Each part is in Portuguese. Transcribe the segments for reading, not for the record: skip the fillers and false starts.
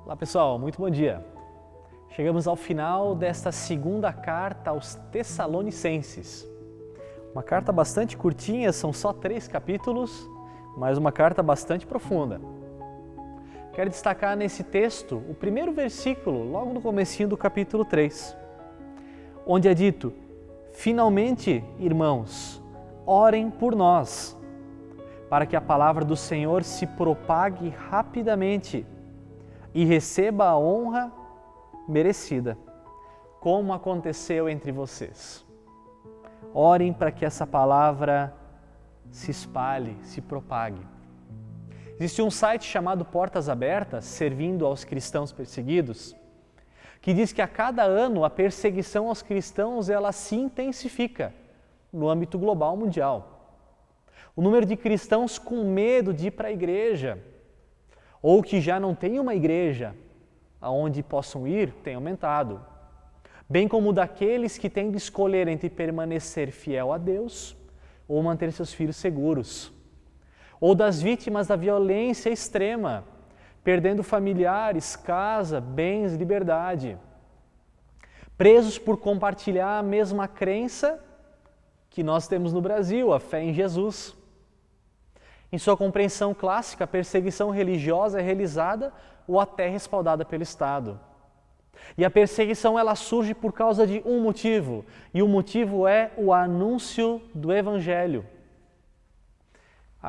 Olá pessoal, muito bom dia. Chegamos ao final desta segunda carta aos Tessalonicenses. Uma carta bastante curtinha, são só 3 capítulos, mas uma carta bastante profunda. Quero destacar nesse texto o primeiro versículo, logo no comecinho do capítulo 3, onde é dito: finalmente, irmãos, orem por nós, para que a palavra do Senhor se propague rapidamente e receba a honra merecida, como aconteceu entre vocês. Orem para que essa palavra se espalhe, se propague. Existe um site chamado Portas Abertas, servindo aos cristãos perseguidos, que diz que a cada ano a perseguição aos cristãos ela se intensifica no âmbito global mundial. O número de cristãos com medo de ir para a igreja, ou que já não tem uma igreja aonde possam ir, tem aumentado. Bem como daqueles que têm de escolher entre permanecer fiel a Deus ou manter seus filhos seguros. Ou das vítimas da violência extrema, perdendo familiares, casa, bens, liberdade. Presos por compartilhar a mesma crença que nós temos no Brasil, a fé em Jesus. Em sua compreensão clássica, a perseguição religiosa é realizada ou até respaldada pelo Estado. E a perseguição ela surge por causa de um motivo, e o motivo é o anúncio do Evangelho.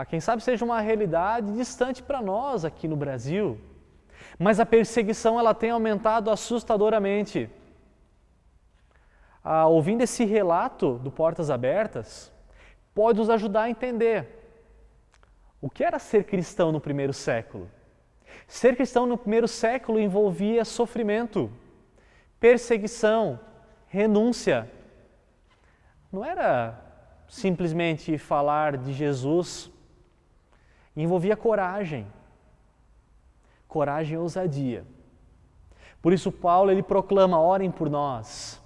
Quem sabe seja uma realidade distante para nós aqui no Brasil, mas a perseguição ela tem aumentado assustadoramente. Ouvindo esse relato do Portas Abertas, pode nos ajudar a entender o que era ser cristão no primeiro século. Ser cristão no primeiro século envolvia sofrimento, perseguição, renúncia. Não era simplesmente falar de Jesus, envolvia coragem e ousadia. Por isso Paulo ele proclama: orem por nós,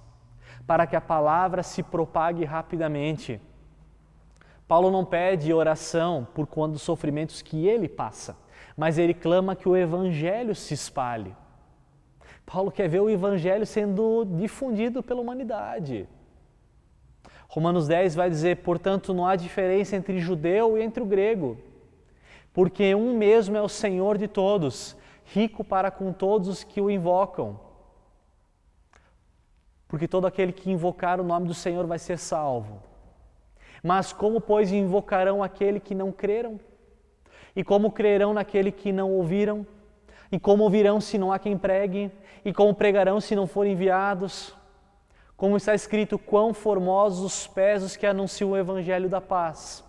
para que a palavra se propague rapidamente. Paulo não pede oração por conta dos sofrimentos que ele passa, mas ele clama que o Evangelho se espalhe. Paulo quer ver o Evangelho sendo difundido pela humanidade. Romanos 10 vai dizer: portanto, não há diferença entre judeu e entre o grego, porque um mesmo é o Senhor de todos, rico para com todos os que o invocam. Porque todo aquele que invocar o nome do Senhor vai ser salvo. Mas como, pois, invocarão aquele que não creram? E como crerão naquele que não ouviram? E como ouvirão se não há quem pregue? E como pregarão se não forem enviados? Como está escrito: quão formosos os pés dos que anunciam o Evangelho da paz,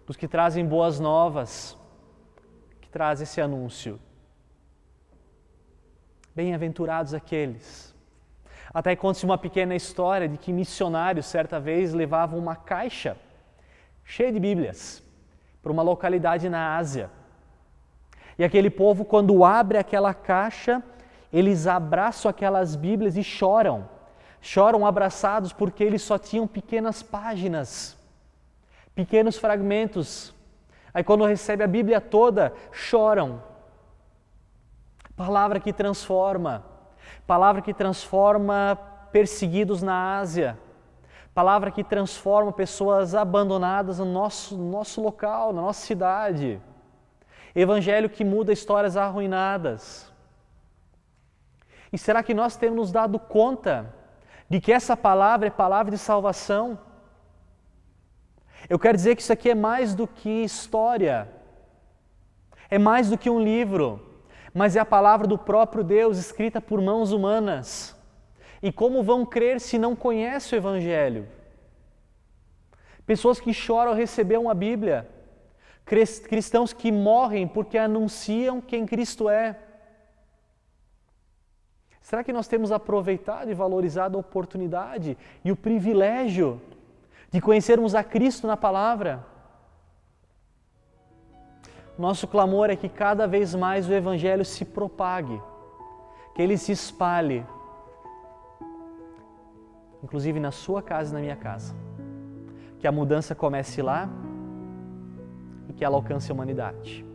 dos que trazem boas novas, que trazem esse anúncio. Bem-aventurados aqueles. Até conta-se uma pequena história de que missionários, certa vez, levavam uma caixa cheia de Bíblias para uma localidade na Ásia. E aquele povo, quando abre aquela caixa, eles abraçam aquelas Bíblias e choram. Choram abraçados porque eles só tinham pequenas páginas, pequenos fragmentos. Aí quando recebe a Bíblia toda, choram. Palavra que transforma perseguidos na Ásia, palavra que transforma pessoas abandonadas no nosso local, na nossa cidade, Evangelho que muda histórias arruinadas. E será que nós temos nos dado conta de que essa palavra é palavra de salvação? Eu quero dizer que isso aqui é mais do que história, é mais do que um livro, mas é a palavra do próprio Deus, escrita por mãos humanas. E como vão crer se não conhecem o Evangelho? Pessoas que choram ao receber uma Bíblia, cristãos que morrem porque anunciam quem Cristo é. Será que nós temos aproveitado e valorizado a oportunidade e o privilégio de conhecermos a Cristo na palavra? Nosso clamor é que cada vez mais o Evangelho se propague, que ele se espalhe, inclusive na sua casa e na minha casa. Que a mudança comece lá e que ela alcance a humanidade.